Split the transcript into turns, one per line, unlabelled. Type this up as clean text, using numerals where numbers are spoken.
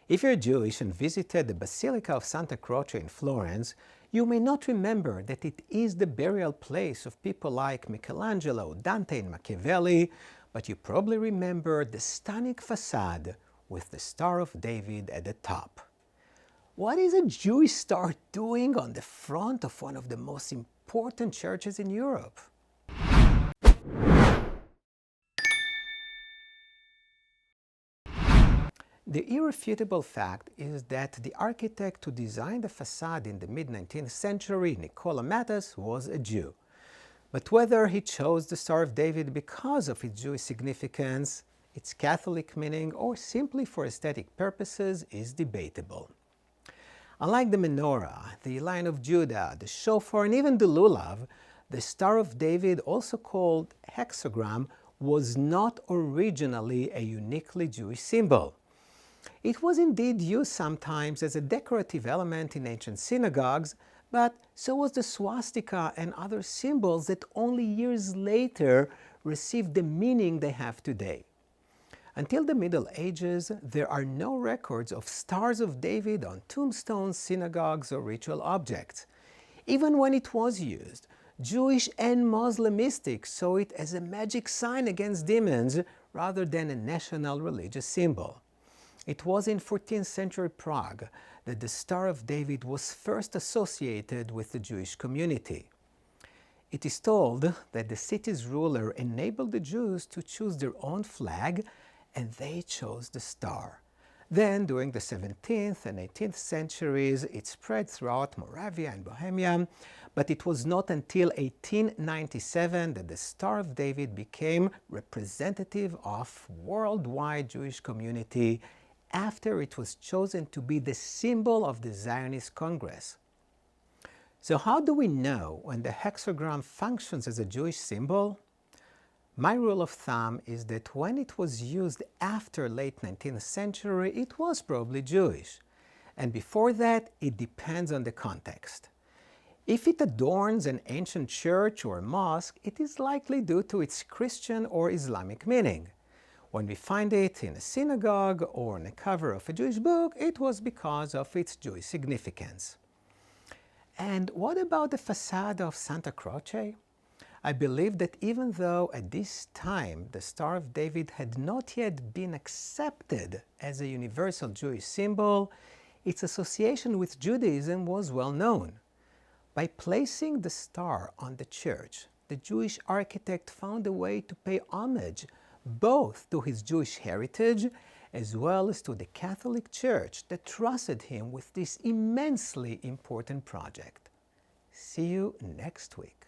If you're Jewish and visited the Basilica of Santa Croce in Florence, you may not remember that it is the burial place of people like Michelangelo, Dante, and Machiavelli, but you probably remember the stunning facade with the Star of David at the top. What is a Jewish star doing on the front of one of the most important churches in Europe? The irrefutable fact is that the architect who designed the facade in the mid-19th century, Nicola Matus, was a Jew. But whether he chose the Star of David because of its Jewish significance, its Catholic meaning, or simply for aesthetic purposes is debatable. Unlike the menorah, the Lion of Judah, the shofar, and even the lulav, the Star of David, also called hexagram, was not originally a uniquely Jewish symbol. It was indeed used sometimes as a decorative element in ancient synagogues, but so was the swastika and other symbols that only years later received the meaning they have today. Until the Middle Ages, there are no records of Stars of David on tombstones, synagogues, or ritual objects. Even when it was used, Jewish and Muslim mystics saw it as a magic sign against demons rather than a national religious symbol. It was in 14th century Prague that the Star of David was first associated with the Jewish community. It is told that the city's ruler enabled the Jews to choose their own flag, and they chose the star. Then, during the 17th and 18th centuries, it spread throughout Moravia and Bohemia, but it was not until 1897 that the Star of David became representative of worldwide Jewish community after it was chosen to be the symbol of the Zionist Congress. So how do we know when the hexagram functions as a Jewish symbol? My rule of thumb is that when it was used after late 19th century, it was probably Jewish. And before that, it depends on the context. If it adorns an ancient church or mosque, it is likely due to its Christian or Islamic meaning. When we find it in a synagogue or on the cover of a Jewish book, it was because of its Jewish significance. And what about the facade of Santa Croce? I believe that even though at this time the Star of David had not yet been accepted as a universal Jewish symbol, its association with Judaism was well known. By placing the star on the church, the Jewish architect found a way to pay homage both to his Jewish heritage as well as to the Catholic Church that trusted him with this immensely important project. See you next week.